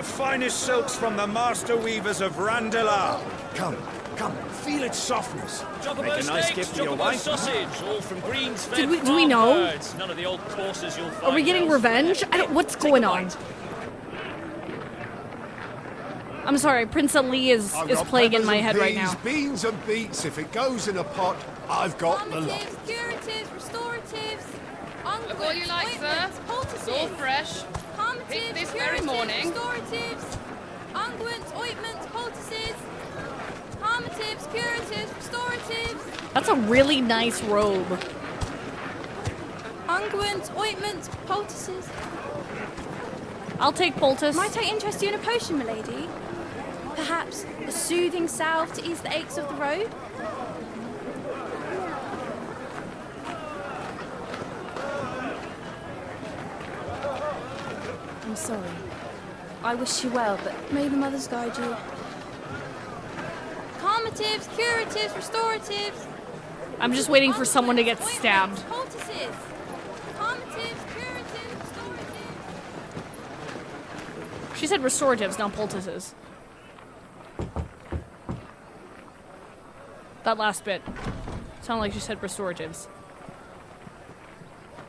finest silks from the master weavers of Randelar. Come, feel its softness. Chocobo Make a nice steaks, gift for your chocobo wife. sausage, all from Green's Do fed we know? birds. None of the old courses you'll find. Are we getting revenge? I don't. What's going on? I'm sorry, Prince Ali is playing in my head right now. Beans and beets. If it goes in a pot, I've got the lot. Curatives, restoratives, Look what you like, sir. It's all fresh. Picked this very morning. Restoratives, unguents, ointments, poultices, palmatives, curatives, restoratives. That's a really nice robe. Unguents, ointments, poultices. I'll take poultice. Might I interest you in a potion, milady? Perhaps a soothing salve to ease the aches of the road? I'm sorry. I wish you well, but may the mothers guide you. Calmatives, curatives, restoratives. I'm just waiting for someone to get stabbed. Poultices. Calmatives, curatives, restoratives. She said restoratives, not poultices. That last bit sounded like she said restoratives.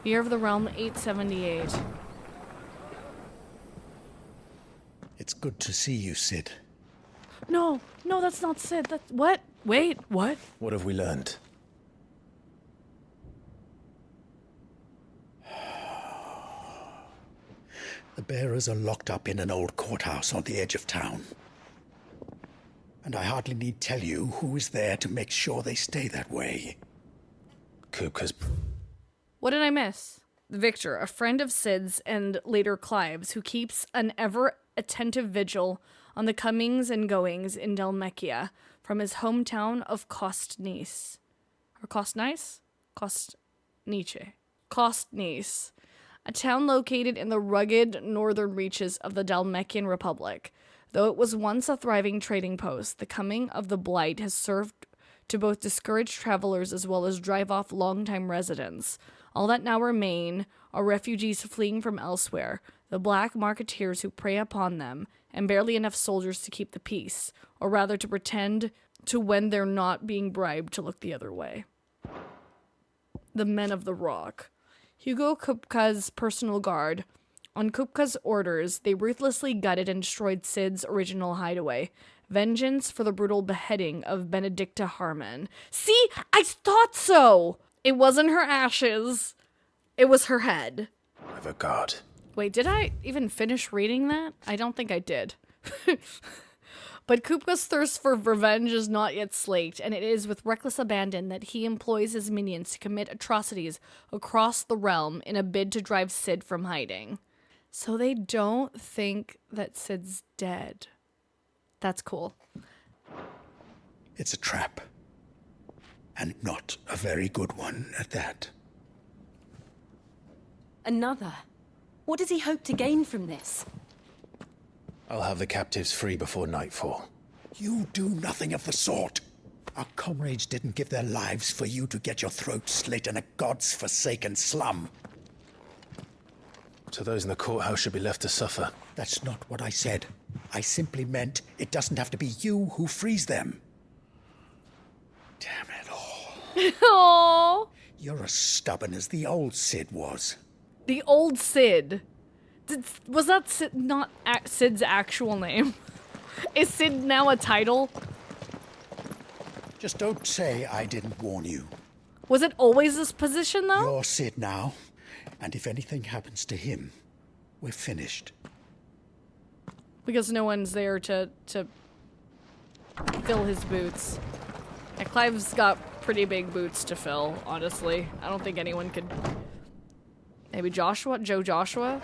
Year of the Realm, 878. It's good to see you, Cid. No, that's not Cid. That's what? Wait, what? What have we learned? The bearers are locked up in an old courthouse on the edge of town. And I hardly need tell you who is there to make sure they stay that way. Kupka's... What did I miss? Victor, a friend of Cid's and later Clive's, who keeps an ever-attentive vigil on the comings and goings in Dalmekia from his hometown of Kostnice. Or Kostnice? Kostnice. A town located in the rugged northern reaches of the Dalmekian Republic. Though it was once a thriving trading post, the coming of the Blight has served to both discourage travelers as well as drive off longtime residents. All that now remain are refugees fleeing from elsewhere, the black marketeers who prey upon them, and barely enough soldiers to keep the peace, or rather to pretend to when they're not being bribed to look the other way. The Men of the Rock. Hugo Kupka's personal guard. On Kupka's orders, they ruthlessly gutted and destroyed Cid's original hideaway. Vengeance for the brutal beheading of Benedicta Harmon. See? I thought so! It wasn't her ashes. It was her head. Have a guard. Wait, did I even finish reading that? I don't think I did. But Kupka's thirst for revenge is not yet slaked, and it is with reckless abandon that he employs his minions to commit atrocities across the realm in a bid to drive Cid from hiding. So they don't think that Cid's dead. That's cool. It's a trap. And not a very good one at that. Another? What does he hope to gain from this? I'll have the captives free before nightfall. You do nothing of the sort. Our comrades didn't give their lives for you to get your throat slit in a god's-forsaken slum. So those in the courthouse should be left to suffer. That's not what I said. I simply meant it doesn't have to be you who frees them. Damn it all. Aww. You're as stubborn as the old Cid was. The old Cid. Was that Cid, not Cid's actual name? Is Cid now a title? Just don't say I didn't warn you. Was it always this position, though? You're Cid now, and if anything happens to him, we're finished. Because no one's there to fill his boots. And Clive's got pretty big boots to fill, honestly. I don't think anyone could... Maybe Joshua? Joshua?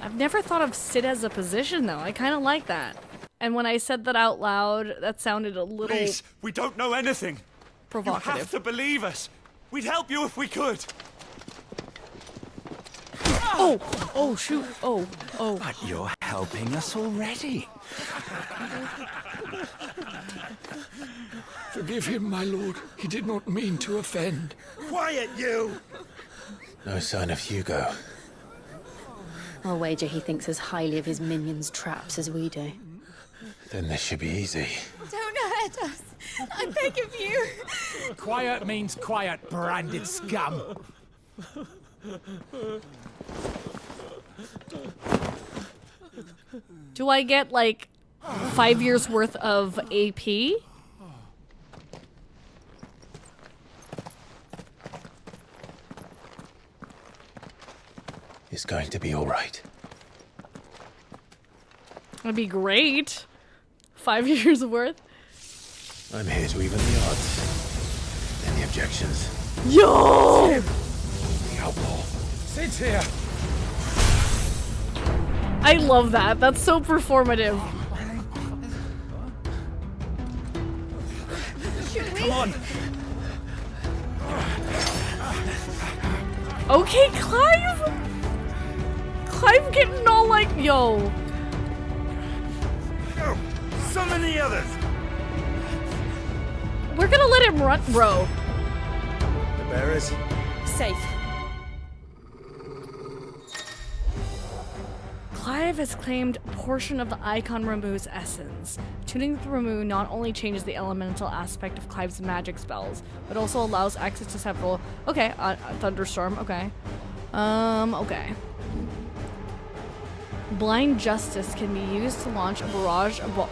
I've never thought of Cid as a position, though. I kind of like that. And when I said that out loud, that sounded a little... Please, we don't know anything. Provocative. You have to believe us. We'd help you if we could. Oh, shoot. Oh. But you're helping us already. Forgive him, my lord. He did not mean to offend. Quiet, you! No sign of Hugo. I'll wager he thinks as highly of his minions' traps as we do. Then this should be easy. Don't hurt us. I beg of you. Quiet means quiet, branded scum. Do I get like 5 years worth of AP? It's going to be all right. That'd be great. 5 years worth. I'm here to even the odds. Any objections? Yo! The outlaw. Sit here. I love that. That's so performative. Come on. Okay, Clive! Clive getting all like, yo. Go. Summon the others. We're gonna let him run, bro. The bearers. Safe. Clive has claimed a portion of the icon Ramuh's essence. Tuning the Ramuh not only changes the elemental aspect of Clive's magic spells, but also allows access to several. Okay, thunderstorm. Okay, okay. Blind Justice can be used to launch a barrage of.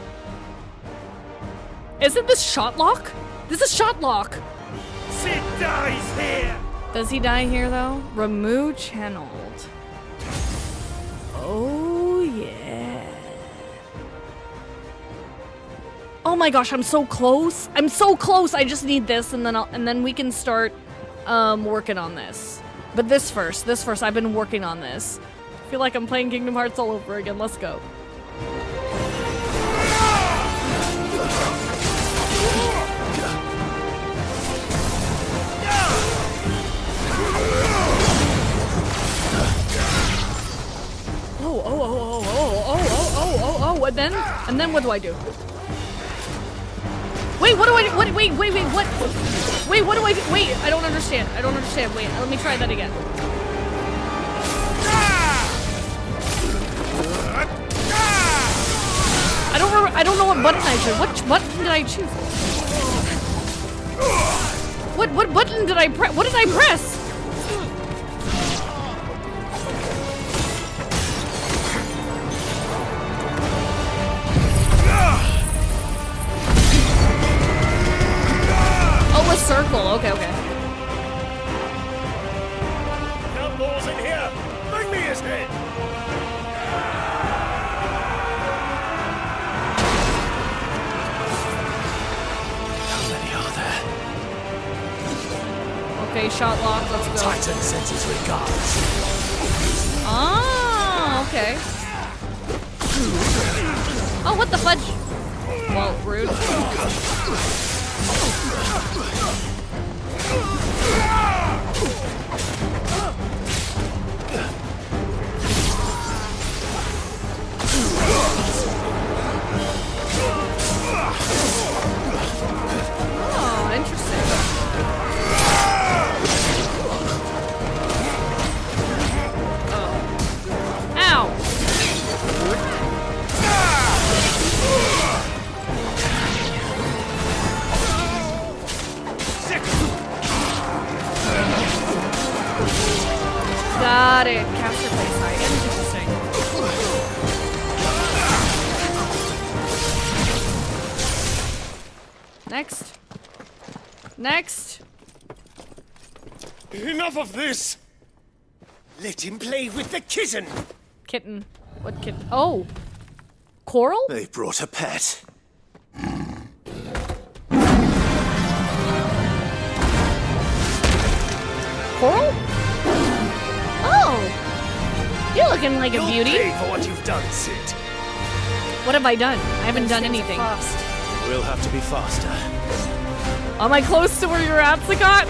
Isn't this Shotlock? This is Shotlock. Sid dies here. Does he die here though? Ramuh channeled. Oh yeah. Oh my gosh, I'm so close. I'm so close. I just need this and then we can start working on this. But this first. I've been working on this. I feel like I'm playing Kingdom Hearts all over again. Let's go. And then what do I do? Wait, what do I do? What? Wait, what? Wait, what do I do? Wait, I don't understand. Wait, let me try that again. I don't remember. I don't know what button I chose. What button did I choose? What button did I press? What did I press? Oh, a circle. Okay. Outlaws in here. Bring me his head. How many are there? Okay, shot lock. Let's go. Titan sends his regards. Ah, okay. Oh, what the fudge? Well, rude. Oh, interesting. Oh. Ow! Got it. Caster place high. Interesting. Next. Enough of this. Let him play with the kitten. Kitten. What kitten? Oh. Coral? They brought a pet. Coral? Oh. You're looking like a beauty. You'll pay for what you've done, Sid. What have I done? I haven't done anything. We'll have to be faster. Am I close to where you're at, Sagat?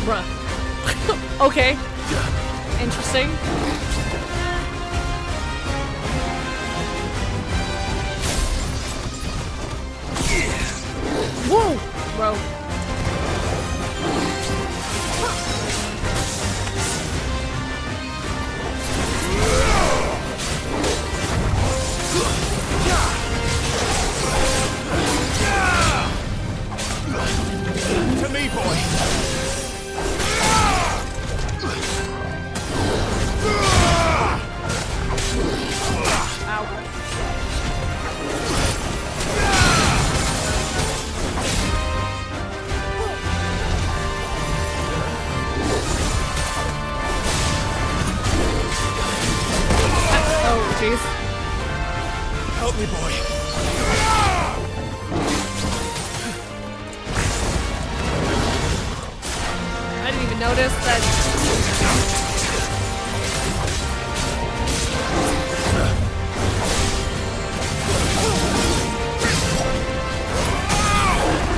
Bruh. Okay. Interesting. Whoa! Bro. Help me, boy. I didn't even notice that.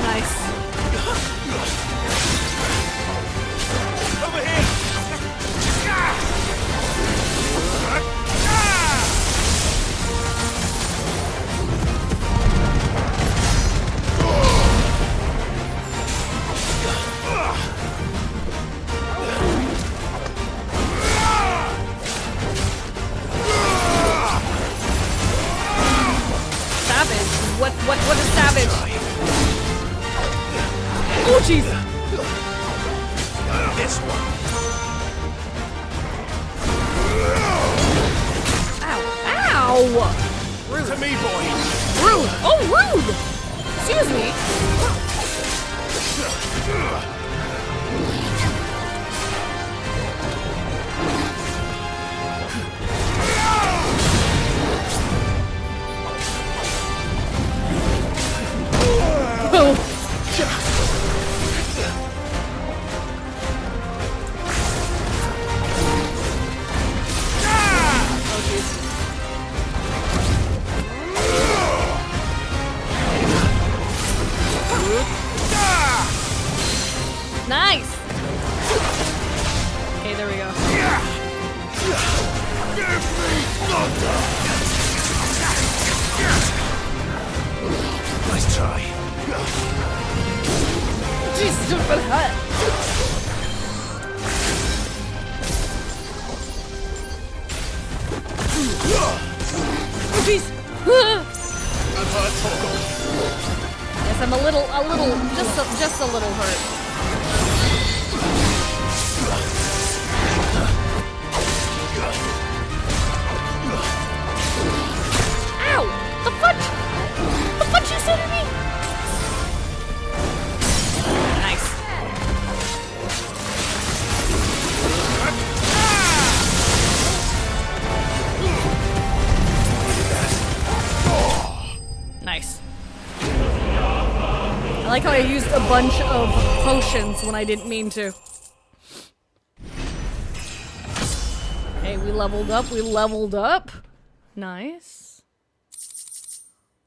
Nice. Over here. Savage. What is savage? Oh jeez. This one. Ow. Ow. To me, boy. Rude. Oh, rude. Excuse me. Nice. Okay, there we go. Nice try. Jesus, don't feel hurt. Oh jeez. Yes, I'm a little, just a little hurt. Ow! The fudge! The fudge you said to me? Nice. Nice. I like how I used a bunch of potions when I didn't mean to. Okay, we leveled up. Nice.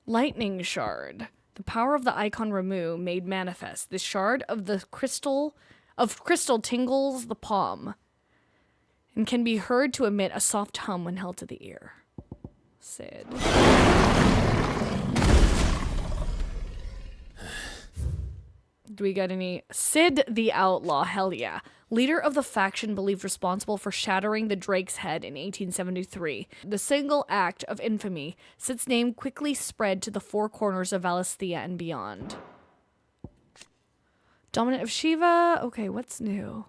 Lightning shard. The power of the icon Ramu made manifest. This shard of the crystal tingles the palm and can be heard to emit a soft hum when held to the ear. Sid. Do we got any? Sid the Outlaw, hell yeah. Leader of the faction believed responsible for shattering the Drake's head in 1873. The single act of infamy, Sid's name quickly spread to the four corners of Valisthea and beyond. Dominant of Shiva. Okay, what's new?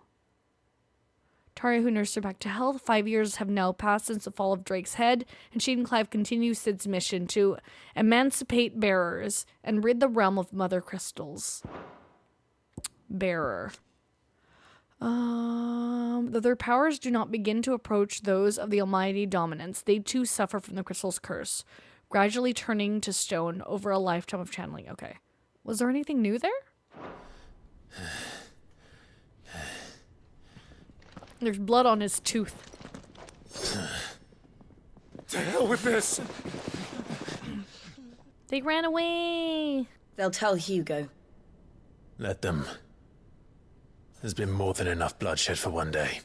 Taria, who nursed her back to health. 5 years have now passed since the fall of Drake's head, and she and Clive continue Sid's mission to emancipate bearers and rid the realm of mother crystals. Bearer. Though their powers do not begin to approach those of the almighty dominance, they too suffer from the crystal's curse, gradually turning to stone over a lifetime of channeling. Okay. Was there anything new there? There's blood on his tooth. To hell with this! They ran away! They'll tell Hugo. Let them. There's been more than enough bloodshed for one day.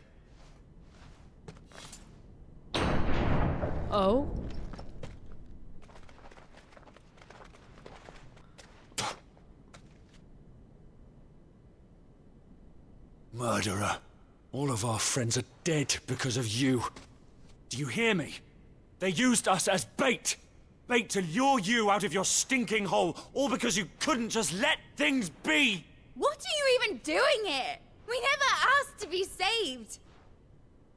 Oh? Murderer. All of our friends are dead because of you. Do you hear me? They used us as bait. Bait to lure you out of your stinking hole, all because you couldn't just let things be. What are you even doing here? We never asked to be saved.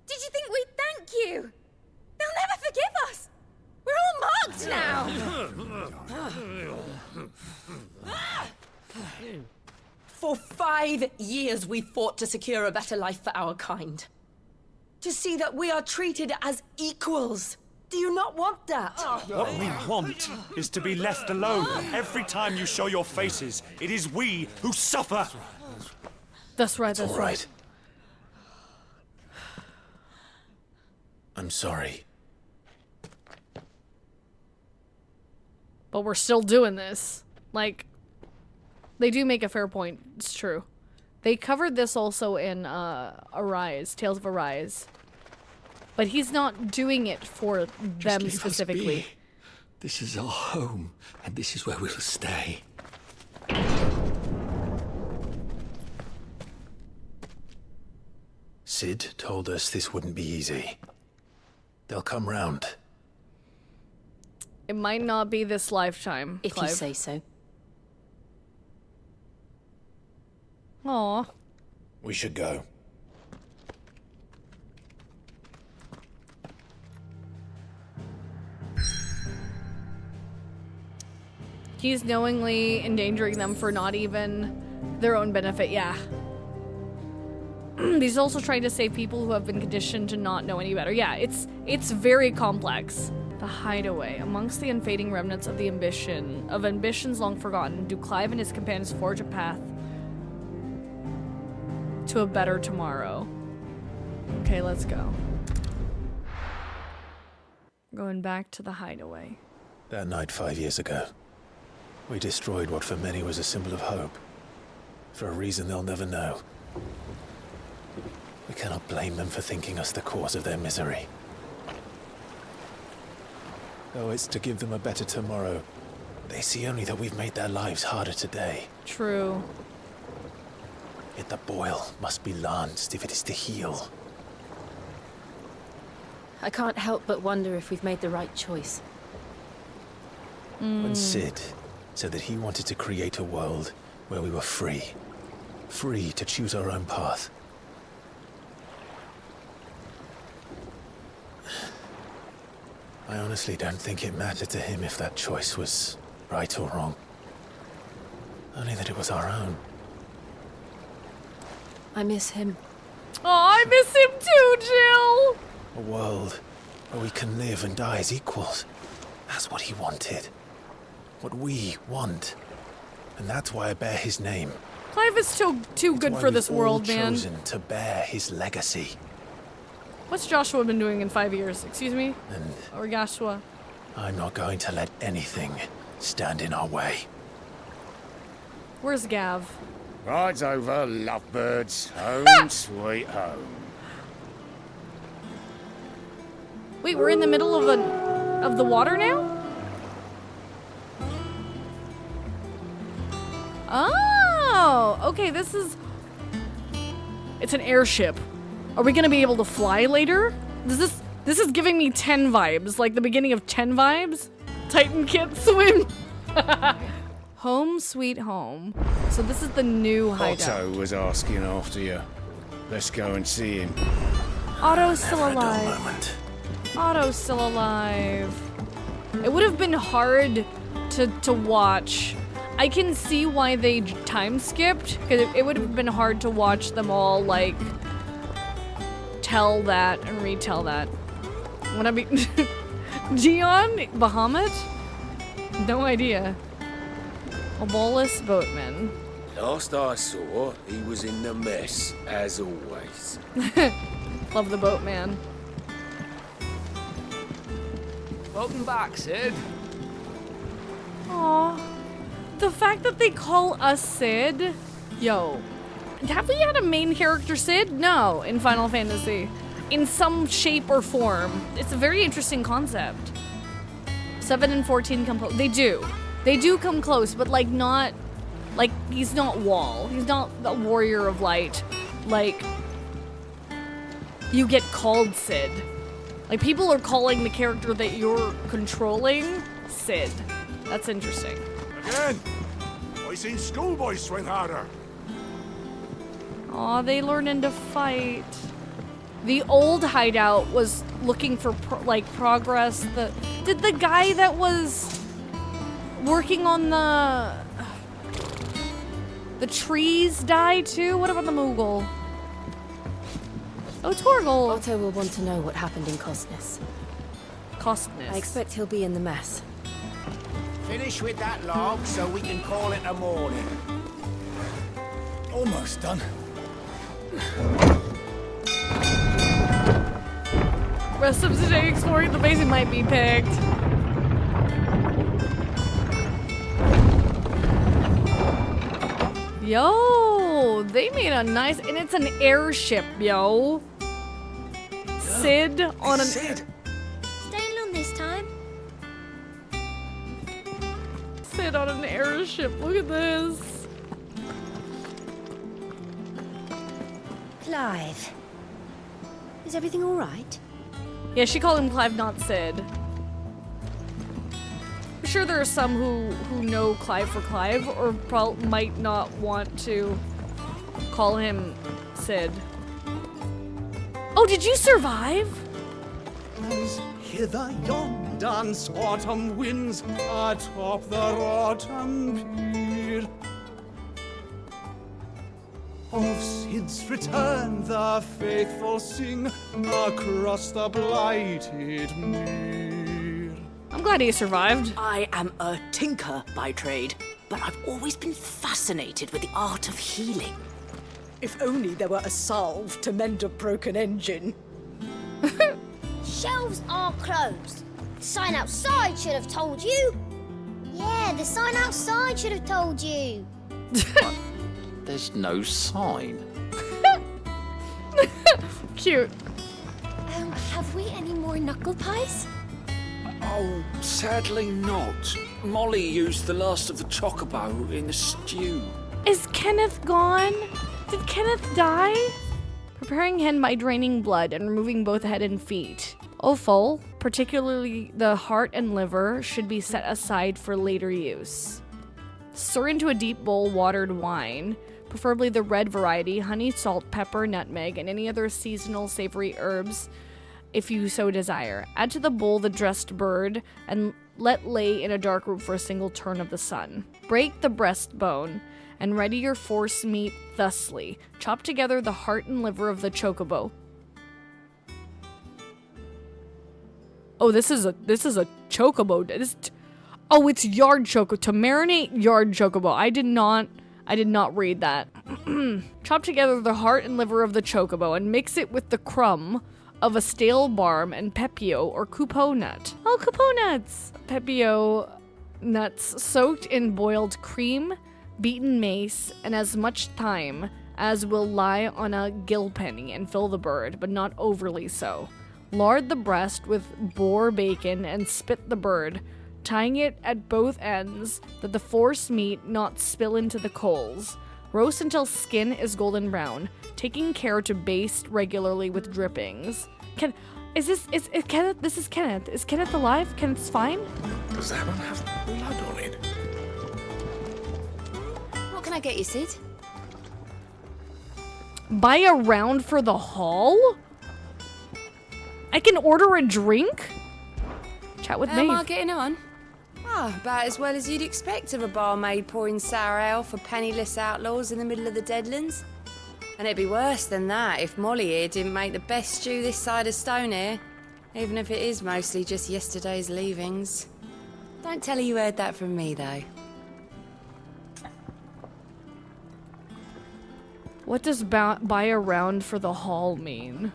Did you think we'd thank you? They'll never forgive us. We're all marked now. For 5 years we fought to secure a better life for our kind. To see that we are treated as equals. Do you not want that? What we want is to be left alone. Every time you show your faces, it is we who suffer. That's right, that's All right. right. I'm sorry. But we're still doing this. Like, they do make a fair point. It's true. They covered this also in Arise, Tales of Arise. But he's not doing it for them leave us specifically. be. This is our home, and this is where we'll stay. Sid told us this wouldn't be easy. They'll come round. It might not be this lifetime, If Clive. you say so. Aw. We should go. He's knowingly endangering them for not even their own benefit, yeah. He's also trying to save people who have been conditioned to not know any better. Yeah, it's very complex. The hideaway. Amongst the unfading remnants of ambitions long forgotten, do Clive and his companions forge a path to a better tomorrow. Okay, let's go. Going back to the hideaway. That night 5 years ago, we destroyed what for many was a symbol of hope. For a reason they'll never know. We cannot blame them for thinking us the cause of their misery. Though it's to give them a better tomorrow, they see only that we've made their lives harder today. True. Yet the boil must be lanced if it is to heal. I can't help but wonder if we've made the right choice. When Sid said that he wanted to create a world where we were free. Free to choose our own path. I honestly don't think it mattered to him if that choice was right or wrong. Only that it was our own. I miss him. Oh, I miss him too, Jill! A world where we can live and die as equals. That's what he wanted. What we want. And that's why I bear his name. Clive is too good Why for this we've all world, man. chosen to bear his legacy. What's Joshua been doing in 5 years? Excuse me? And Or Joshua? I'm not going to let anything stand in our way. Where's Gav? Rides over, lovebirds. Home, sweet home. Wait, we're in the middle of the water now? Oh, okay, this is... It's an airship. Are we gonna be able to fly later? This is giving me 10 vibes, like the beginning of 10 vibes? Titan can't swim. Home sweet home. So this is the new hideout. Otto was asking after you. Let's go and see him. Otto's still Never a dull alive. moment. Otto's still alive. It would have been hard to watch. I can see why they time skipped, because it would have been hard to watch them all, like, tell that and retell that. Would I be... Dion? Bahamut? No idea. Obolus Boatman. Last I saw, he was in the mess, as always. Love the boatman. Welcome back, Sid. Aww. The fact that they call us Sid. Yo. Have we had a main character Sid? No, in Final Fantasy. In some shape or form. It's a very interesting concept. 7 and 14 come close. They do. They do come close, but like not... Like, he's not Wall. He's not the Warrior of Light. Like, you get called Sid. Like, people are calling the character that you're controlling Sid. That's interesting. Again, I seen schoolboys swing harder. Aw, they learning to fight. The old hideout was looking for progress. Did the guy that was working on the trees die too? What about the Moogle? Oh, Torgal. Otto will want to know what happened in Cosnus. costness. I expect he'll be in the mess. Finish with that log so we can call it a morning. Almost done. Rest of today exploring the base might be picked. Yo, they made a nice, and it's an airship, yo. Sid on an. Sid. Staying long this time? Sid on an airship. Look at this. Clive. Is everything all right? Yeah, she called him Clive, not Sid. I'm sure there are some who know Clive for Clive, or might not want to call him Sid. Oh, did you survive? As hither yon dance autumn winds atop the rotten pier. Of Sid's return the faithful sing across the blighted mere. I'm glad he survived. I am a tinker by trade, but I've always been fascinated with the art of healing. If only there were a salve to mend a broken engine. Shelves are closed. The sign outside should have told you. Yeah, the sign outside should have told you. There's no sign. Cute. Have we any more knuckle pies? Oh, sadly not. Molly used the last of the chocobo in the stew. Is Kenneth gone? Did Kenneth die? Preparing hen by draining blood and removing both head and feet. Offal, particularly the heart and liver, should be set aside for later use. Stir into a deep bowl watered wine, preferably the red variety, honey, salt, pepper, nutmeg, and any other seasonal savory herbs if you so desire. Add to the bowl the dressed bird and let lay in a dark room for a single turn of the sun. Break the breastbone and ready your force meat thusly. Chop together the heart and liver of the chocobo. Oh, this is a chocobo. Oh, it's yard chocobo. To marinate yard chocobo. I did not read that. Chop together the heart and liver of the chocobo and mix it with the crumb of a stale barm and pepio or coupeau nut. Oh, coupeau nuts! Pepio nuts soaked in boiled cream, beaten mace, and as much thyme as will lie on a gill penny and fill the bird, but not overly so. Lard the breast with boar bacon and spit the bird, tying it at both ends that the force meat not spill into the coals. Roast until skin is golden brown, taking care to baste regularly with drippings. Is Kenneth? This is Kenneth. Is Kenneth alive? Kenneth's fine? Does that one have blood on it? What can I get you, Sid? Buy a round for the hall? I can order a drink? Chat with How am Maeve. I getting on? About as well as you'd expect of a barmaid pouring sour ale for penniless outlaws in the middle of the Deadlands. And it'd be worse than that if Molly here didn't make the best stew this side of Stone here, even if it is mostly just yesterday's leavings. Don't tell her you heard that from me, though. What does buy a round for the hall mean?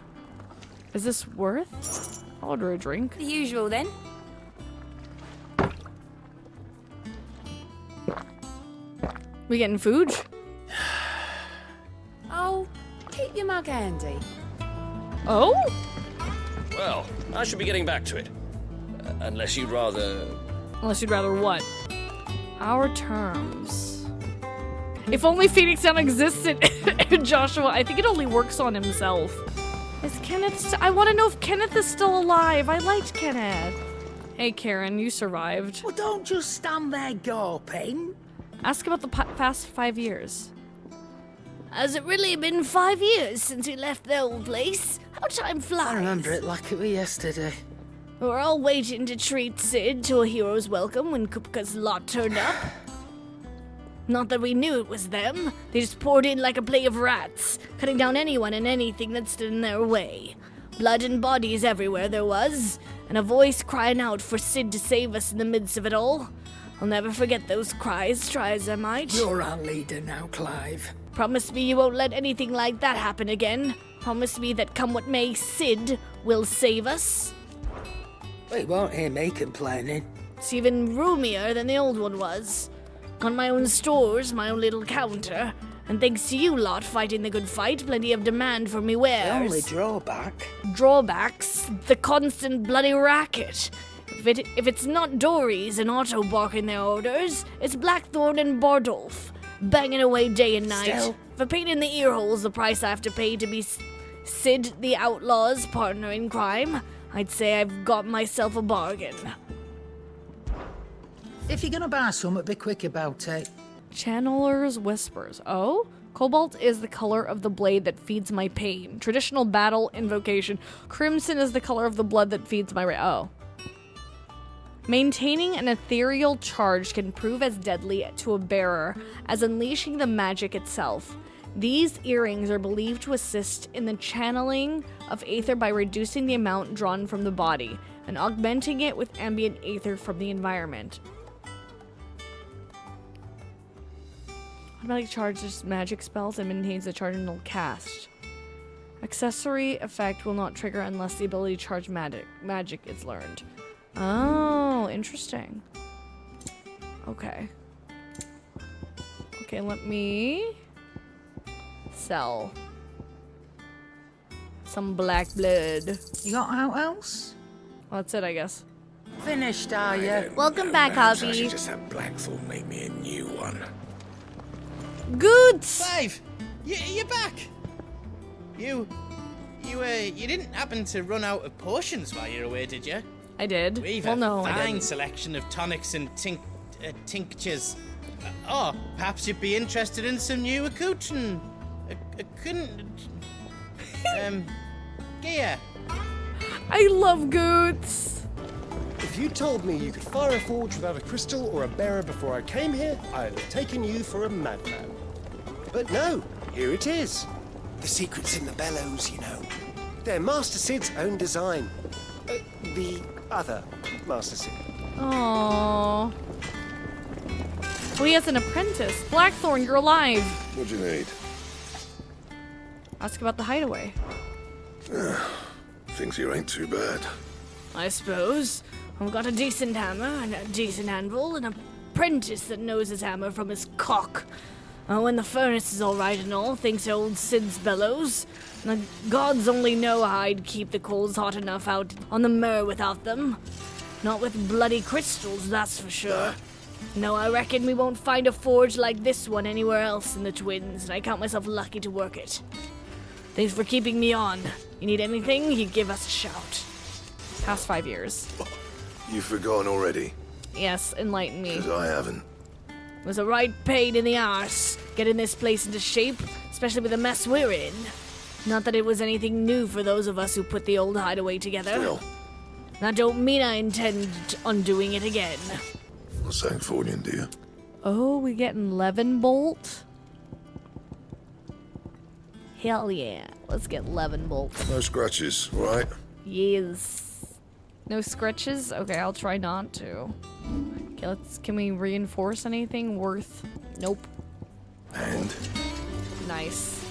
Is this worth? I'll order a drink. The usual, then. We getting food? Oh, keep your mug handy. Oh? Well, I should be getting back to it. Unless you'd rather... Unless you'd rather what? Our terms. If only Phoenix Down existed, Joshua. I think it only works on himself. Is Kenneth... I want to know if Kenneth is still alive. I liked Kenneth. Hey, Karen, you survived. Well, don't just stand there gawping. Ask about the past 5 years. Has it really been 5 years since we left the old place? How time flies. I remember it like it was yesterday. We're all waiting to treat Sid to a hero's welcome when Kupka's lot turned up. Not that we knew it was them. They just poured in like a plague of rats, cutting down anyone and anything that stood in their way. Blood and bodies everywhere there was, and a voice crying out for Sid to save us in the midst of it all. I'll never forget those cries, try as I might. You're our leader now, Clive. Promise me you won't let anything like that happen again. Promise me that come what may, Sid will save us. They won't hear me complaining. It's even roomier than the old one was. Got my own stores, my own little counter, and thanks to you lot fighting the good fight, plenty of demand for me wares. The only drawback? Drawbacks? The constant bloody racket. If it's not Dories and Otto barking their orders, it's Blackthorn and Bardolph, banging away day and night. Still. For pain in the ear holes the price I have to pay to be Sid the Outlaw's partner in crime, I'd say I've got myself a bargain. If you're gonna buy something, be quick about it. Channeler's Whispers. Oh? Cobalt is the color of the blade that feeds my pain. Traditional battle invocation. Crimson is the color of the blood that feeds my Oh. Maintaining an ethereal charge can prove as deadly to a bearer as unleashing the magic itself. These earrings are believed to assist in the channeling of aether by reducing the amount drawn from the body and augmenting it with ambient aether from the environment. Automatic charges magic spells and maintains the charge until cast. Accessory effect will not trigger unless the ability to charge magic is learned. Oh, interesting. Okay. Okay, let me sell some black blood. You got out else? Well, that's it, I guess. Finished, are you? Welcome back, I should Hobby. just have Blackthorn make me a new one. Good. Clive, you're back. You didn't happen to run out of potions while you're away, did you? I did. We've Well, a no, I fine didn't. selection of tonics and tinctures. Perhaps you'd be interested in some new accoutrement. Gear. I love goods. If you told me you could fire a forge without a crystal or a bearer before I came here, I'd have taken you for a madman. But no, here it is. The secret's in the bellows, you know. They're Master Sid's own design. The other Master Sid. Aww. Oh, he has an apprentice. Blackthorn, you're alive. What do you need? Ask about the hideaway. Things here ain't too bad. I suppose. I've got a decent hammer and a decent anvil and an apprentice that knows his hammer from his cock. When the furnace is all right and all, thanks to old Sid's bellows. The gods only know how I'd keep the coals hot enough out on the Mer without them. Not with bloody crystals, that's for sure. No, I reckon we won't find a forge like this one anywhere else in the Twins, and I count myself lucky to work it. Thanks for keeping me on. You need anything, you give us a shout. Past 5 years. You've forgotten already? Yes, enlighten me. Because I haven't. It was a right pain in the arse getting this place into shape, especially with the mess we're in. Not that it was anything new for those of us who put the old hideaway together. Still. That don't mean I intend on doing it again. What's that for you, dear? Oh, we getting Levin Bolt? Hell yeah. Let's get Levin Bolt. No scratches, right? Yes. No scratches? Okay, I'll try not to. Okay, can we reinforce anything worth? Nope. And? Nice.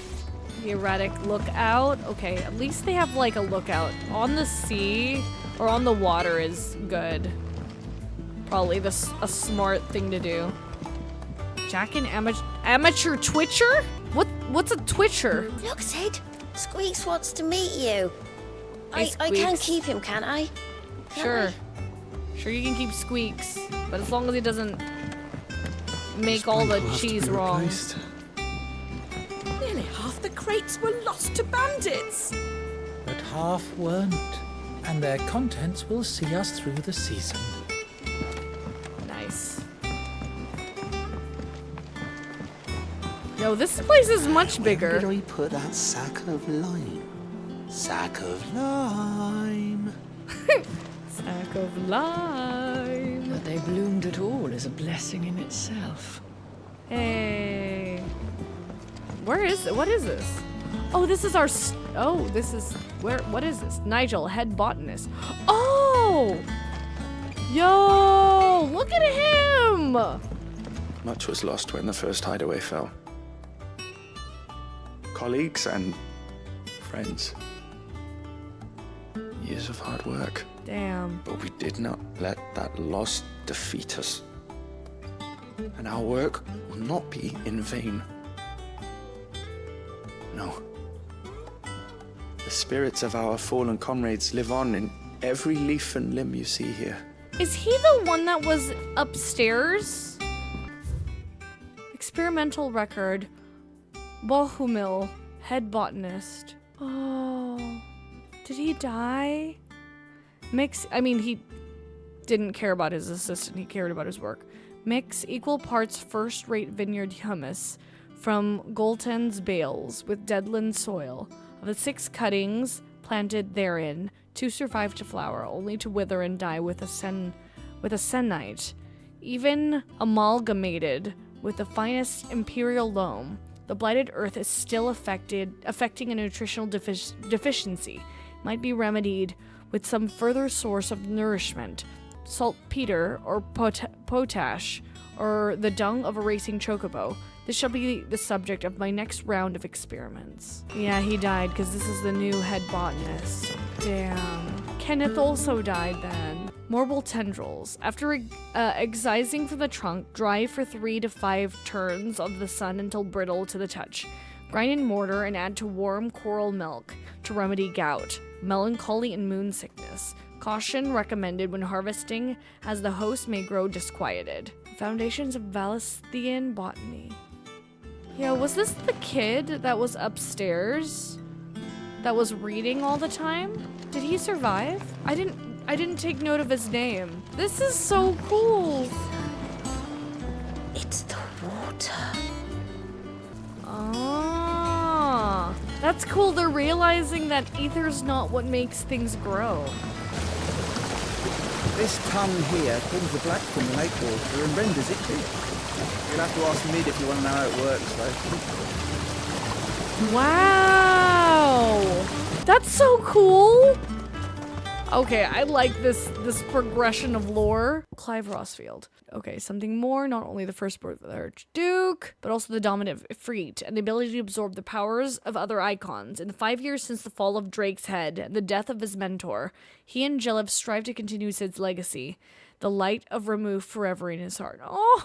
The erratic lookout. Okay, at least they have like a lookout. On the sea or on the water is good. Probably a smart thing to do. Jack and amateur twitcher? What's a twitcher? Look, Sid. Squeaks wants to meet you. Hey, I can Squeaks. keep him, can't I? Sure. Sure, you can keep Squeaks, but as long as he doesn't make all the cheese wrong. Nearly half the crates were lost to bandits. But half weren't, and their contents will see us through the season. Nice. No, this place is much bigger. Where did we put that sack of lime? Sack of lime. Sack of lime. That they bloomed at all is a blessing in itself. Hey. Where is it? What is this? Oh, this is our. Oh, this is where? What is this? Nigel, head botanist. Oh, Yo! Yo! Look at him! Much was lost when the first hideaway fell. Colleagues and friends. Years of hard work. Damn. But we did not let that loss defeat us. And our work will not be in vain. No. The spirits of our fallen comrades live on in every leaf and limb you see here. Is he the one that was upstairs? Experimental record. Bohumil, head botanist. Oh. Did he die? He didn't care about his assistant, he cared about his work. Mix equal parts first-rate vineyard humus from Golten's bales with deadland soil. Of the 6 cuttings planted therein, 2 survived to flower, only to wither and die with a senite. Even amalgamated with the finest imperial loam, the blighted earth is still affecting a nutritional deficiency. Might be remedied with some further source of nourishment, saltpeter or potash, or the dung of a racing chocobo. This shall be the subject of my next round of experiments. Yeah, he died because this is the new head botanist. Damn. Kenneth also died then. Marble tendrils. After excising from the trunk, dry for 3 to 5 turns of the sun until brittle to the touch. Grind in mortar and add to warm coral milk to remedy gout, melancholy, and moon sickness. Caution recommended when harvesting, as the host may grow disquieted. Foundations of Valisthian botany. Yeah, was this the kid that was upstairs? That was reading all the time? Did he survive? I didn't take note of his name. This is so cool. It's the water. Ah, that's cool. They're realizing that ether's not what makes things grow. This tongue here pulls the black from the lake water and renders it clear. You'll have to ask Mid if you want to know how it works, though. Wow! That's so cool! Okay, I like this progression of lore. Clive Rossfield. Okay, something more, not only the firstborn of the Archduke, but also the dominant Efreet, and the ability to absorb the powers of other icons. In the 5 years since the fall of Drake's head and the death of his mentor, he and Jill have strived to continue Sid's legacy. The light of remove forever in his heart. Oh,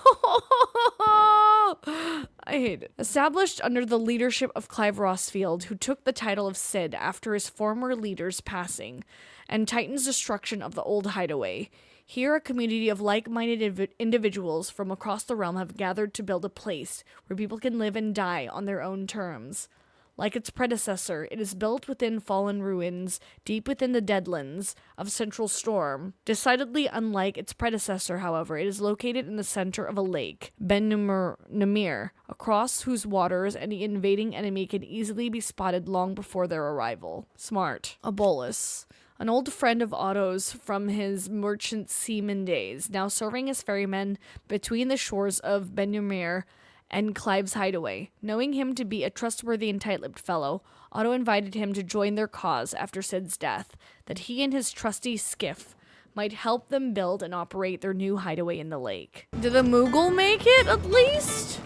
I hate it. Established under the leadership of Clive Rossfield, who took the title of Sid after his former leader's passing, and Titan's destruction of the old hideaway. Here, a community of like-minded individuals from across the realm have gathered to build a place where people can live and die on their own terms. Like its predecessor, it is built within fallen ruins, deep within the deadlands of Central Storm. Decidedly unlike its predecessor, however, it is located in the center of a lake, Ben Numir, across whose waters any invading enemy can easily be spotted long before their arrival. Smart. A bolus. An old friend of Otto's from his merchant seaman days, now serving as ferryman between the shores of Ben Numir and Clive's hideaway. Knowing him to be a trustworthy and tight-lipped fellow, Otto invited him to join their cause after Sid's death, that he and his trusty skiff might help them build and operate their new hideaway in the lake. Did the Moogle make it, at least?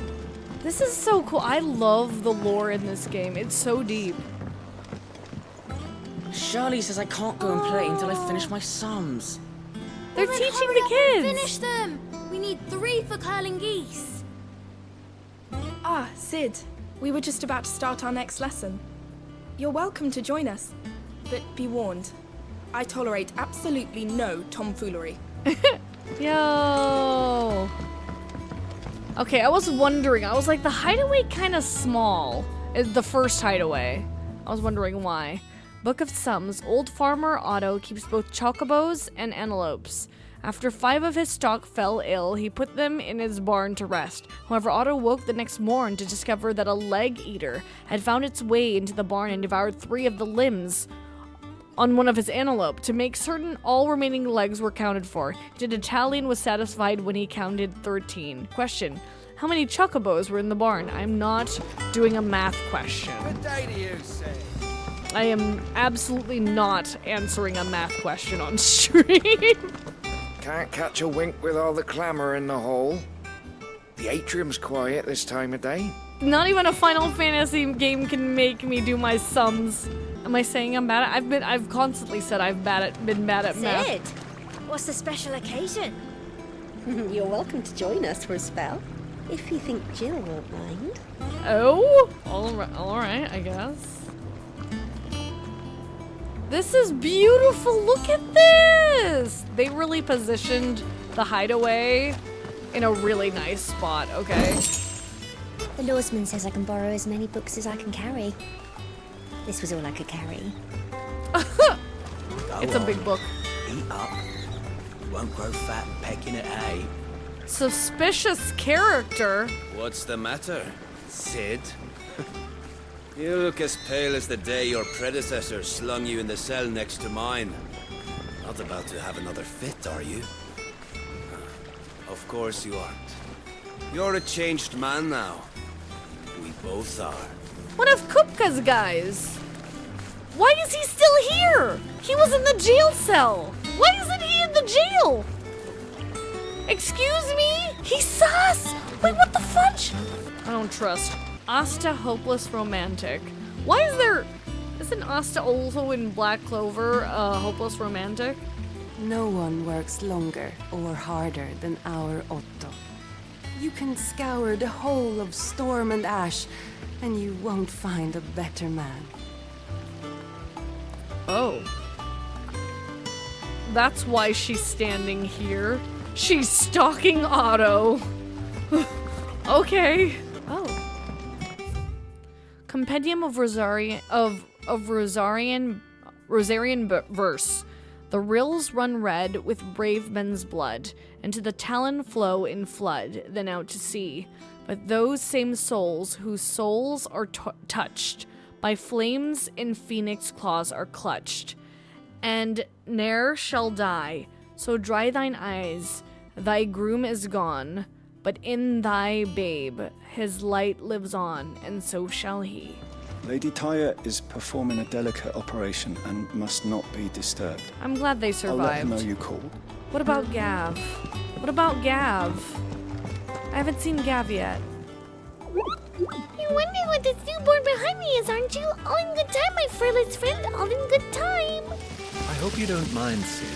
This is so cool. I love the lore in this game. It's so deep. Shirley says I can't go and play until I finish my sums. They're Well, then teaching hurry the up and kids. Finish them. We need 3 for curling geese. Ah, Sid. We were just about to start our next lesson. You're welcome to join us, but be warned. I tolerate absolutely no tomfoolery. Yo. Okay, I was wondering. I was like, the hideaway kind of small. The first hideaway. I was wondering why. Book of Sums. Old farmer Otto keeps both chocobos and antelopes. After 5 of his stock fell ill, he put them in his barn to rest. However, Otto woke the next morn to discover that a leg eater had found its way into the barn and devoured 3 of the limbs on one of his antelope. To make certain all remaining legs were counted for, he did Italian was satisfied when he counted 13. Question: how many chocobos were in the barn? I'm not doing a math question. Good day to you, sir. I am absolutely not answering a math question on stream. Can't catch a wink with all the clamour in the hall. The atrium's quiet this time of day. Not even a Final Fantasy game can make me do my sums. Am I saying I'm bad at? I've constantly said I've been bad at math. Sid, what's the special occasion? You're welcome to join us for a spell, if you think Jill won't mind. Oh, all right, I guess. This is beautiful. Look at this. They really positioned the hideaway in a really nice spot. Okay. The lawsman says I can borrow as many books as I can carry. This was all I could carry. It's a big book. Eat up. You won't grow fat pecking at hay. Suspicious character. What's the matter, Sid? You look as pale as the day your predecessor slung you in the cell next to mine. Not about to have another fit, are you? Of course you aren't. You're a changed man now. We both are. One of Kupka's guys. Why is he still here? He was in the jail cell. Why isn't he in the jail? Excuse me? He's sus. Wait, what the fudge? I don't trust. Asta hopeless romantic. Why isn't Asta also in Black Clover hopeless romantic? No one works longer or harder than our Otto. You can scour the whole of Storm and Ash, and you won't find a better man. Oh. That's why she's standing here. She's stalking Otto. Okay. Oh. Compendium of Rosarian verse. The rills run red with brave men's blood, and to the talon flow in flood, then out to sea. But those same souls whose souls are touched by flames in phoenix claws are clutched, and ne'er shall die. So dry thine eyes, thy groom is gone, but in thy babe his light lives on, and so shall he. Lady Tyre is performing a delicate operation and must not be disturbed. I'm glad they I'll let her survived. know you called. What about Gav? What about Gav? I haven't seen Gav yet. You're wondering what this newborn behind me is, aren't you? All in good time, my fearless friend. All in good time. I hope you don't mind, Sid.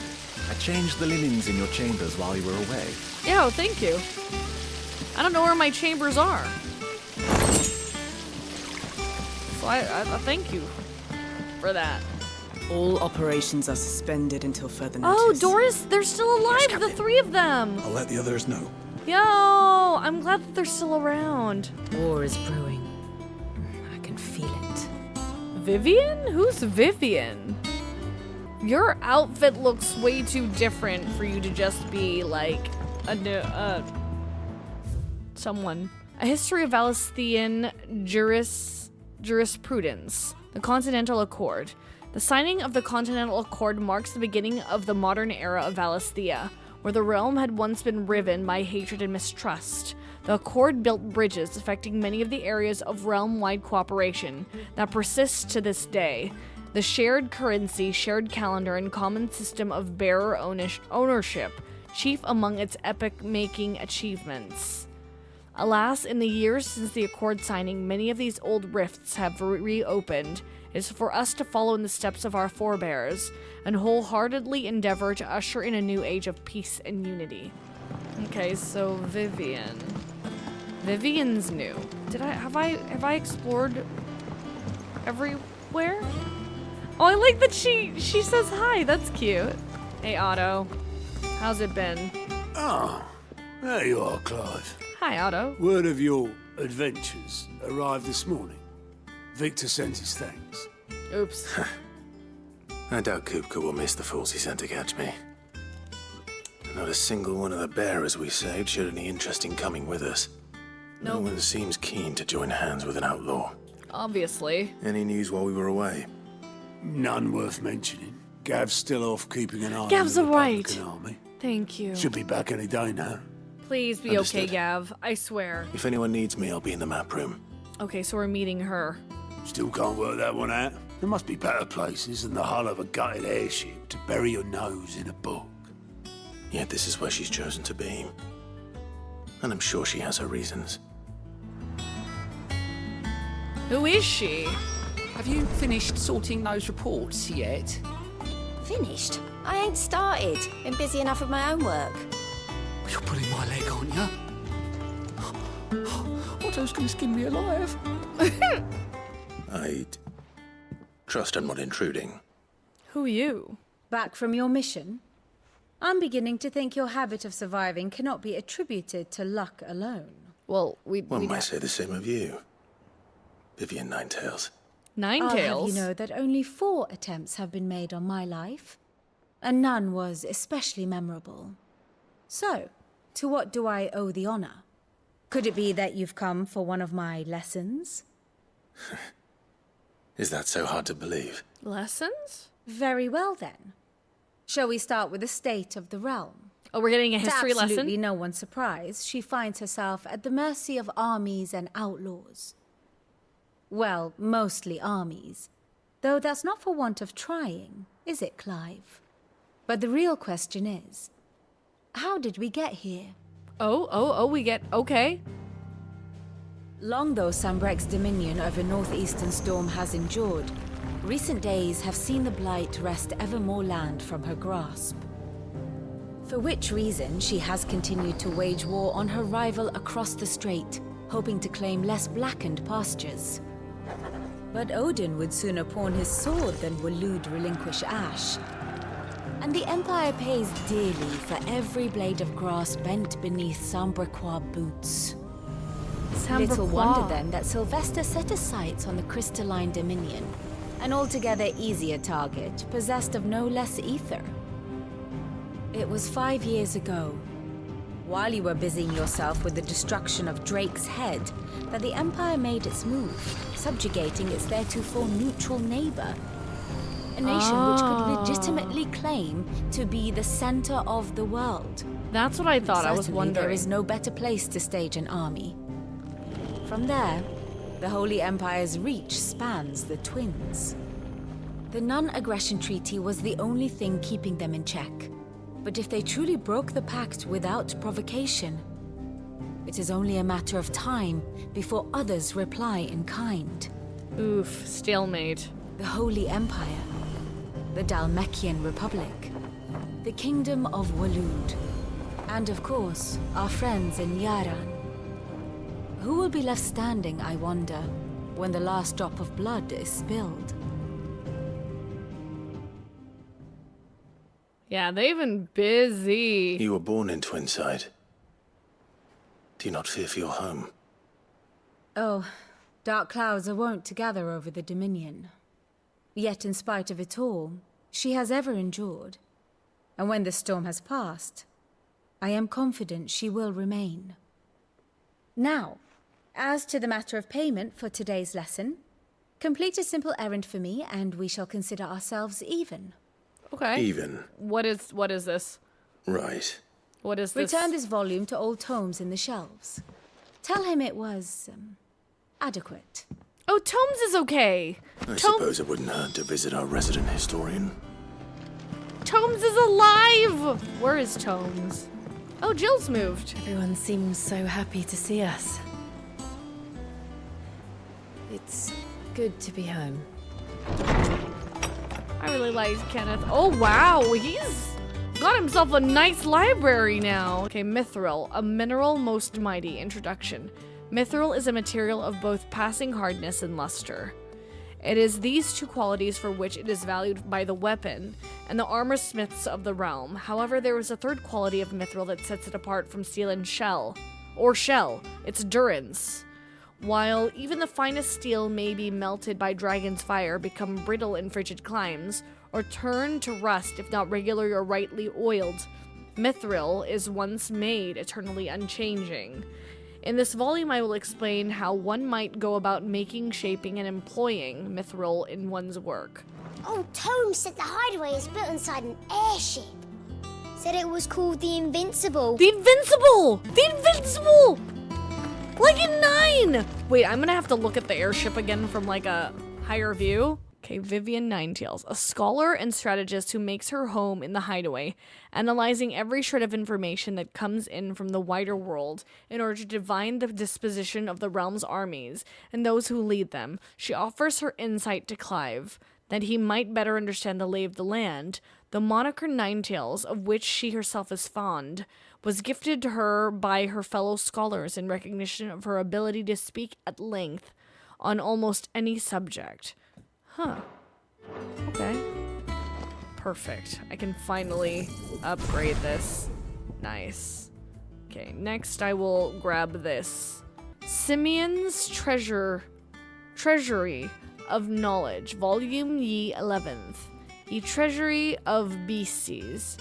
I changed the linens in your chambers while you were away. Yeah, thank you. I don't know where my chambers are. So I thank you for that. All operations are suspended until further notice. Oh, Doris, they're still alive, the three of them. I'll let the others know. Yo, I'm glad that they're still around. War is brewing. I can feel it. Vivian? Who's Vivian? Your outfit looks way too different for you to just be like someone. A history of Valesthean jurisprudence. The Continental Accord. The signing of the Continental Accord marks the beginning of the modern era of Valesthea, where the realm had once been riven by hatred and mistrust. The Accord built bridges affecting many of the areas of realm-wide cooperation that persists to this day. The shared currency, shared calendar, and common system of bearer ownership, chief among its epoch-making achievements. Alas, in the years since the Accord signing, many of these old rifts have reopened. It is for us to follow in the steps of our forebears and wholeheartedly endeavor to usher in a new age of peace and unity. Okay, so Vivian. Vivian's new. Have I explored everywhere? Oh, I like that she says hi. That's cute. Hey, Otto. How's it been? Oh, there you are, Clive. Hi, Otto. Word of your adventures arrived this morning. Victor sent his thanks. Oops. I doubt Kupka will miss the fools he sent to catch me. Not a single one of the bearers we saved showed any interest in coming with us. No one seems keen to join hands with an outlaw. Obviously. Any news while we were away? None worth mentioning. Gav's still off keeping an eye Gav's on the alright. Republican army. Thank you. Should be back any day now. Please be Understood. okay, Gav. I swear. If anyone needs me, I'll be in the map room. Okay, so we're meeting her. Still can't work that one out. There must be better places than the hull of a gutted airship to bury your nose in a book. Yet this is where she's chosen to be. And I'm sure she has her reasons. Who is she? Have you finished sorting those reports yet? Finished? I ain't started. Been busy enough with my own work. You're pulling my leg, aren't you? Otto's gonna skin me alive. I'd trust I'm not intruding. Who are you? Back from your mission? I'm beginning to think your habit of surviving cannot be attributed to luck alone. Well, One might say the same of you, Vivian Ninetails. I'll have you know that only 4 attempts have been made on my life, and none was especially memorable. So, to what do I owe the honor? Could it be that you've come for one of my lessons? Is that so hard to believe? Lessons? Very well then. Shall we start with the state of the realm? Oh, we're getting a history to absolutely lesson? no one's surprise, she finds herself at the mercy of armies and outlaws. Well, mostly armies. Though that's not for want of trying, is it, Clive? But the real question is, how did we get here? Okay. Long though Sambrek's dominion over northeastern Storm has endured, recent days have seen the Blight wrest ever more land from her grasp. For which reason she has continued to wage war on her rival across the strait, hoping to claim less blackened pastures. But Odin would sooner pawn his sword than Waloed relinquish Ash. And the Empire pays dearly for every blade of grass bent beneath Sambrequois boots. Little wonder then that Sylvester set his sights on the crystalline dominion, an altogether easier target, possessed of no less ether. It was 5 years ago, while you were busying yourself with the destruction of Drake's head, that the Empire made its move, subjugating its theretofore neutral neighbor. A nation which could legitimately claim to be the center of the world. That's what I thought. I was Certainly wondering. There is no better place to stage an army. From there, the Holy Empire's reach spans the Twins. The non-aggression treaty was the only thing keeping them in check. But if they truly broke the pact without provocation, it is only a matter of time before others reply in kind. Oof, stalemate. The Holy Empire, the Dalmekian Republic, the Kingdom of Waloed, and of course, our friends in Yaran. Who will be left standing, I wonder, when the last drop of blood is spilled? Yeah, they've been busy. You were born in Twinside. Do you not fear for your home? Oh, dark clouds are wont to gather over the Dominion. Yet in spite of it all, she has ever endured. And when the storm has passed, I am confident she will remain. Now, as to the matter of payment for today's lesson, complete a simple errand for me and we shall consider ourselves even. Okay. Even. What is this? Right. What is this? Return this volume to old tomes in the shelves. Tell him it was, adequate. Oh, Tomes is okay. I suppose it wouldn't hurt to visit our resident historian. Tomes is alive! Where is Tomes? Oh, Jill's moved. Everyone seems so happy to see us. It's good to be home. I really like Kenneth. Oh, wow. He's got himself a nice library now. Okay, Mithril, a mineral most mighty. Introduction. Mithril is a material of both passing hardness and luster. It is these two qualities for which it is valued by the weapon and the armor smiths of the realm. However, there is a third quality of mithril that sets it apart from steel and shell. Its durance. While even the finest steel may be melted by dragon's fire, become brittle in frigid climes, or turn to rust if not regularly or rightly oiled, mithril is once made eternally unchanging. In this volume, I will explain how one might go about making, shaping, and employing mithril in one's work. Old Tome said the hideaway is built inside an airship. Said it was called the Invincible. The Invincible! The Invincible! Like in 9! Wait, I'm gonna have to look at the airship again from like a higher view. Okay, Vivian Ninetails, a scholar and strategist who makes her home in the hideaway, analyzing every shred of information that comes in from the wider world in order to divine the disposition of the realm's armies and those who lead them. She offers her insight to Clive, that he might better understand the lay of the land. The moniker Ninetails, of which she herself is fond, was gifted to her by her fellow scholars in recognition of her ability to speak at length on almost any subject. Huh. Okay. Perfect. I can finally upgrade this. Nice. Okay, next I will grab this. Simeon's Treasury of Knowledge, Volume ye 11th. Ye Treasury of Beasties.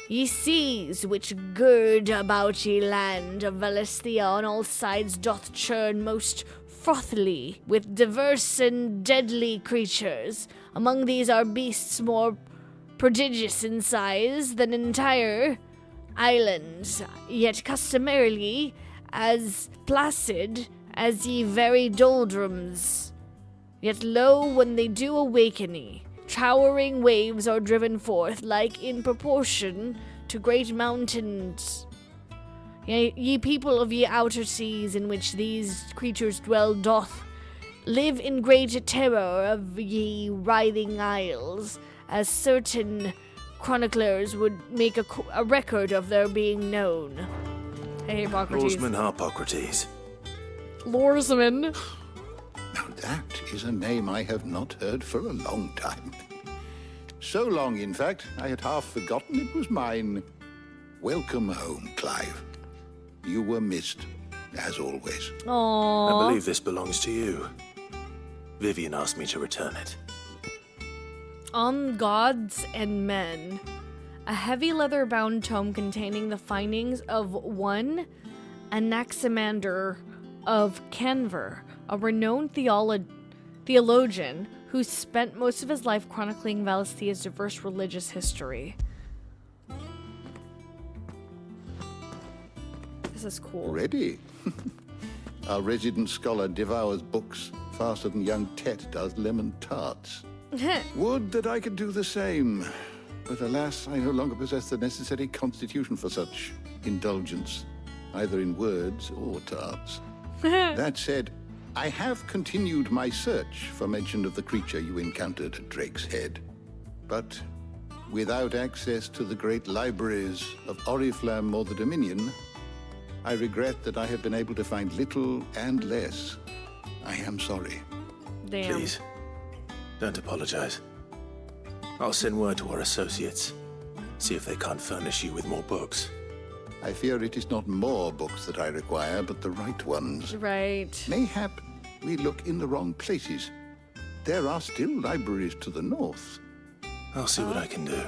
Ye seas which gird about ye land of Valisthea on all sides doth churn most frothily with diverse and deadly creatures. Among these are beasts more prodigious in size than entire islands, yet customarily as placid as ye very doldrums. Yet lo, when they do awaken ye, towering waves are driven forth, like in proportion to great mountains. Ye people of ye outer seas, in which these creatures dwell, doth live in great terror of ye writhing isles, as certain chroniclers would make a record of their being known. Hey, Hippocrates. Oarsman Hippocrates. Lorsman. Now that is a name I have not heard for a long time. So long, in fact, I had half forgotten it was mine. Welcome home, Clive. You were missed, as always. Aww. I believe this belongs to you. Vivian asked me to return it. On Gods and Men, a heavy leather-bound tome containing the findings of one Anaximander of Canver, a renowned theologian who spent most of his life chronicling Valisthea's diverse religious history. This is cool. Ready? Our resident scholar devours books faster than young Tet does lemon tarts. Would that I could do the same. But alas, I no longer possess the necessary constitution for such indulgence, either in words or tarts. That said, I have continued my search for mention of the creature you encountered at Drake's Head. But without access to the great libraries of Oriflamme or the Dominion, I regret that I have been able to find little and less. I am sorry. Damn. Please, don't apologize. I'll send word to our associates. See if they can't furnish you with more books. I fear it is not more books that I require, but the right ones. Right. Mayhap we look in the wrong places. There are still libraries to the north. I'll see what I can do.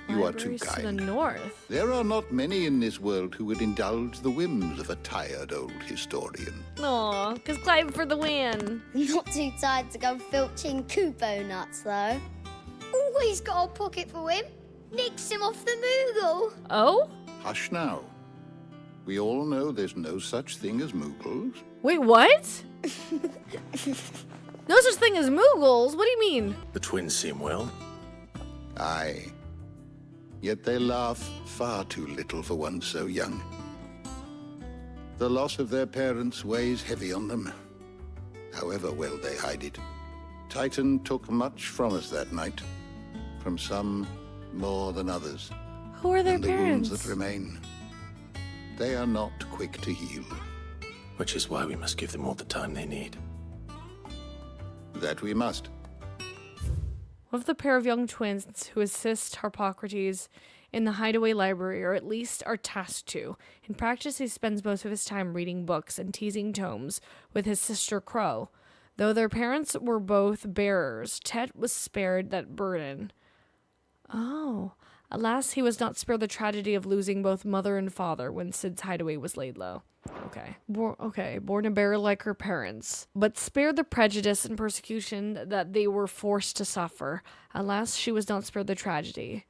You are too Libraries kind. to the north. There are not many in this world who would indulge the whims of a tired old historian. Aw, cause Clive for the win. Not too tired to go filching Kupo nuts, though. Always got a pocket for him. Nicks him off the Moogle. Oh? Hush now. We all know there's no such thing as Moogles. Wait, what? No such thing as Moogles? What do you mean? The twins seem well. Aye. Yet they laugh far too little for one so young. The loss of their parents weighs heavy on them, however well they hide it. Titan took much from us that night, from some more than others. Who are their and the parents? wounds that remain, they are not quick to heal. Which is why we must give them all the time they need. That we must. What if the pair of young twins who assist Hippocrates in the hideaway library, or at least are tasked to? In practice, he spends most of his time reading books and teasing tomes with his sister Crow. Though their parents were both bearers, Tet was spared that burden. Oh. Alas, he was not spared the tragedy of losing both mother and father when Sid's hideaway was laid low. Okay. Born a bear like her parents, but spared the prejudice and persecution that they were forced to suffer. Alas, she was not spared the tragedy.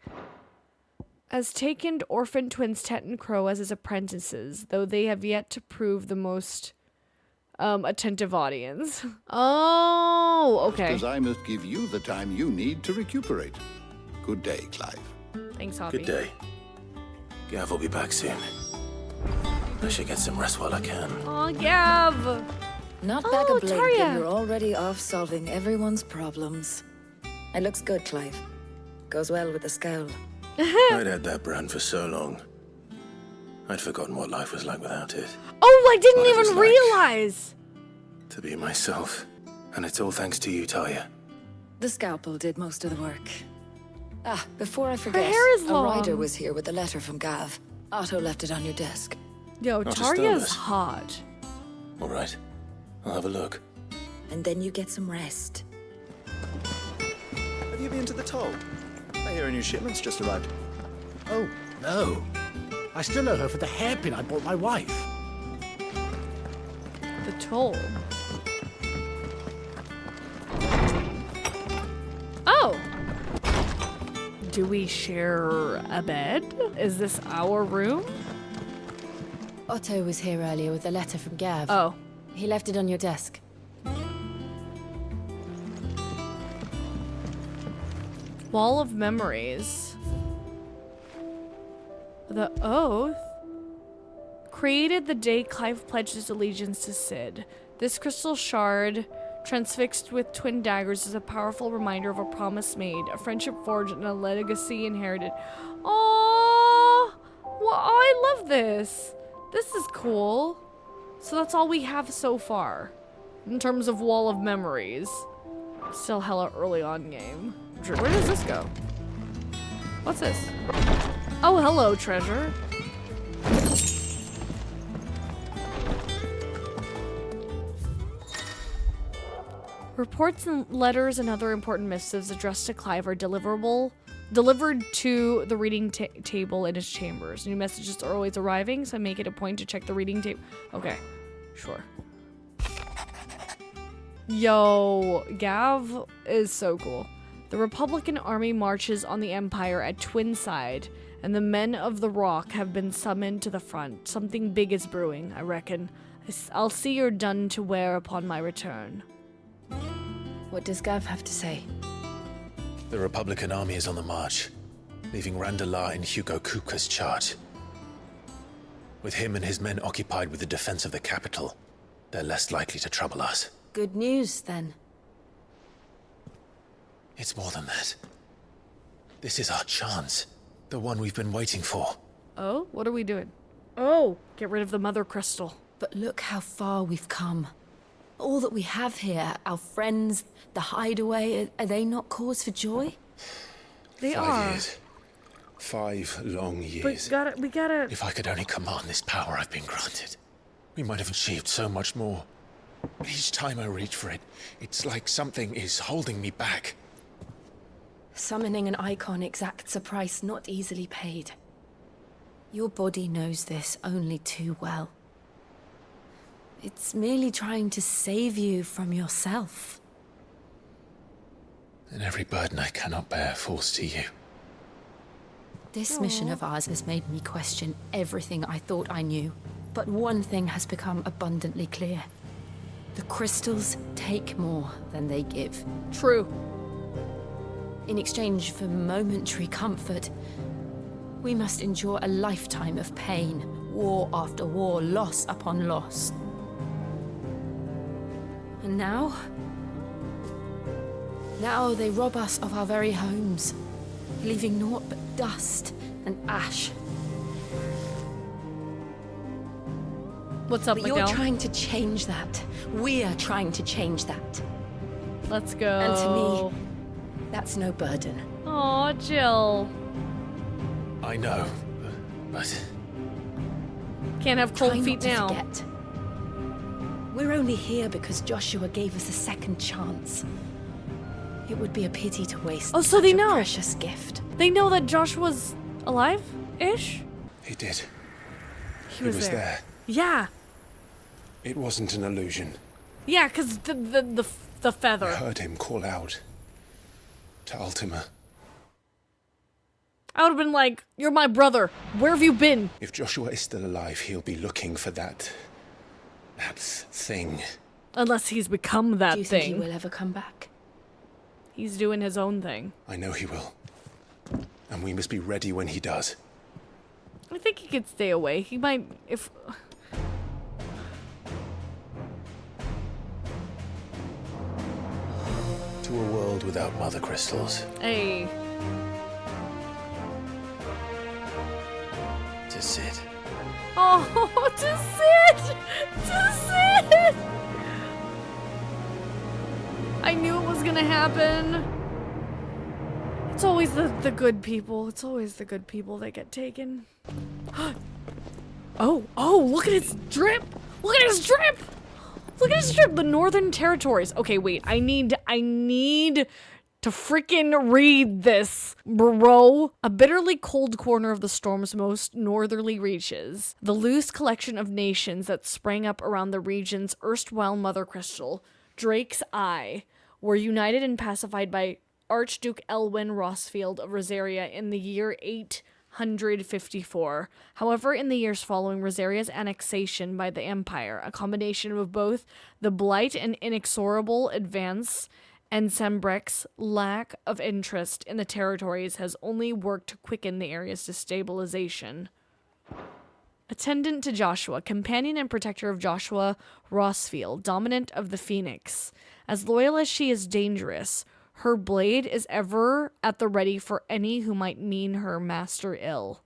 Has taken orphan twins Tet and Crow as his apprentices, though they have yet to prove the most attentive audience. Oh, okay. Because I must give you the time you need to recuperate. Good day, Clive. Thanks, Hoppy. Good day. Gav will be back soon. I should get some rest while I can. Aw, Gav! Not back a blink, and Tarja. you're already off solving everyone's problems. It looks good, Clive. Goes well with the scowl. I'd had that brand for so long. I'd forgotten what life was like without it. Oh, I didn't What it was even like. realize! To be myself. And it's all thanks to you, Tarja. The scalpel did most of the work. Ah, before I forget, hair is a rider long. was here with a letter from Gav. Otto left it on your desk. Yo, Not to Tarja's stone us. hot. All right. I'll have a look. And then you get some rest. Have you been to the toll? I hear a new shipment's just arrived. Oh, no. I still owe her for the hairpin I bought my wife. The toll. Oh! Do we share a bed? Is this our room? Otto was here earlier with a letter from Gav. Oh. He left it on your desk. Wall of Memories. The Oath created the day Clive pledged his allegiance to Cid. This crystal shard, transfixed with twin daggers, is a powerful reminder of a promise made, a friendship forged, and a legacy inherited. Oh, well, I love this. This is cool. So that's all we have so far in terms of Wall of Memories. Still hella early on game. Where does this go? What's this? Oh, hello, treasure. Reports and letters and other important missives addressed to Clive are delivered to the reading table in his chambers. New messages are always arriving, so make it a point to check the reading table. Okay, sure. Yo, Gav is so cool. The Republican army marches on the Empire at Twinside, and the men of the Rock have been summoned to the front. Something big is brewing, I reckon. I'll see you're done to wear upon my return. What does Gav have to say? The Republican army is on the march, leaving Randalar in Hugo Kupka's charge. With him and his men occupied with the defense of the capital, they're less likely to trouble us. Good news, then. It's more than that. This is our chance. The one we've been waiting for. Oh, what are we doing? Oh, get rid of the mother crystal. But look how far we've come. All that we have here, our friends, the hideaway, are they not cause for joy? They 5 are. years. 5 long years. But we gotta... If I could only command this power I've been granted, we might have achieved so much more. But each time I reach for it, it's like something is holding me back. Summoning an icon exacts a price not easily paid. Your body knows this only too well. It's merely trying to save you from yourself. And every burden I cannot bear falls to you. This mission of ours has made me question everything I thought I knew. But one thing has become abundantly clear. The crystals take more than they give. True. In exchange for momentary comfort, we must endure a lifetime of pain, war after war, loss upon loss. And now? Now they rob us of our very homes, leaving naught but dust and ash. What's up, But Miguel? you're trying to change that. We are trying to change that. Let's go. And to me, that's no burden. Aw, Jill. I know, but... Can't have cold Try not feet to now. forget. We're only here because Joshua gave us a second chance. It would be a pity to waste Oh, so such they a know. precious gift. They know that Joshua's alive-ish? He did. He was there. Yeah. It wasn't an illusion. Yeah, because the I feather. heard him call out to Ultima. I would have been like, you're my brother. Where have you been? If Joshua is still alive, he'll be looking for that That thing. Unless he's become that Do you thing. think he will ever come back? He's doing his own thing. I know he will. And we must be ready when he does. I think he could stay away. He might, if... To a world without mother crystals. Hey. To Sid. Oh, to Sid! To Sid! I knew it was gonna happen. It's always the good people. It's always the good people that get taken. Oh, look at his drip! Look at his drip! Look at his drip! The Northern Territories. Okay, wait. I need to freaking read this, bro. A bitterly cold corner of the storm's most northerly reaches. The loose collection of nations that sprang up around the region's erstwhile mother crystal, Drake's Eye, were united and pacified by Archduke Elwyn Rossfield of Rosaria in the year 854. However, in the years following Rosaria's annexation by the Empire, a combination of both the blight and inexorable advance and Sambrecht's lack of interest in the territories has only worked to quicken the area's destabilization. Attendant to Joshua, companion and protector of Joshua Rossfield, dominant of the Phoenix. As loyal as she is dangerous, her blade is ever at the ready for any who might mean her master ill,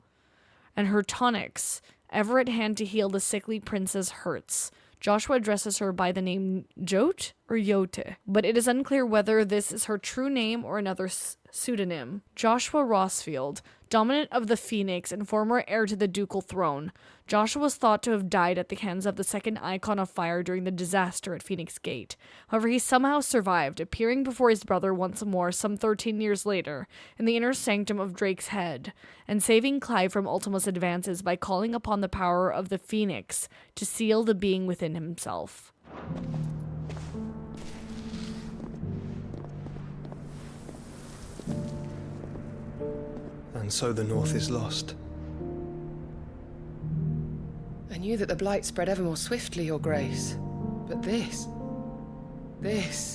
and her tonics ever at hand to heal the sickly prince's hurts. Joshua addresses her by the name Jote or Yote, but it is unclear whether this is her true name or another pseudonym. Joshua Rossfield, dominant of the Phoenix and former heir to the ducal throne. Joshua was thought to have died at the hands of the second Icon of Fire during the disaster at Phoenix Gate. However, he somehow survived, appearing before his brother once more some 13 years later in the inner sanctum of Drake's Head, and saving Clive from Ultima's advances by calling upon the power of the Phoenix to seal the being within himself. And so the North is lost. I knew that the blight spread ever more swiftly, Your Grace. But this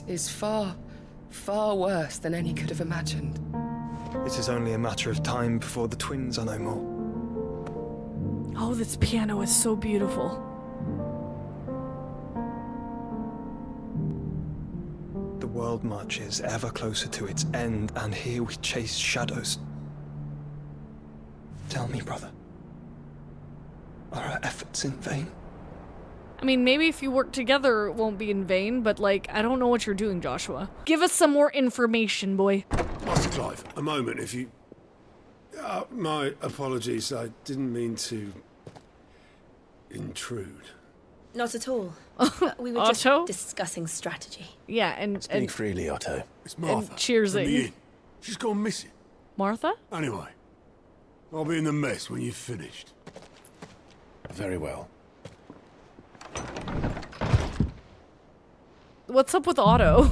is far, far worse than any could have imagined. It is only a matter of time before the twins are no more. Oh, this piano is so beautiful. The world marches ever closer to its end, and here we chase shadows. Tell me, brother, are our efforts in vain? I mean, maybe if you work together it won't be in vain, but like, I don't know what you're doing, Joshua. Give us some more information, boy. Master Clive, a moment, if you... my apologies, I didn't mean to... intrude. Not at all. We were just discussing strategy. Yeah, and Speak freely, Otto. It's Martha. And cheersing. From the inn. She's gone missing. Martha? Anyway, I'll be in the mess when you've finished. Very well. What's up with Otto?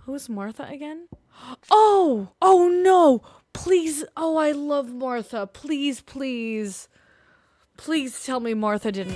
Who's Martha again? Oh no! Please, I love Martha. Please tell me Martha didn't.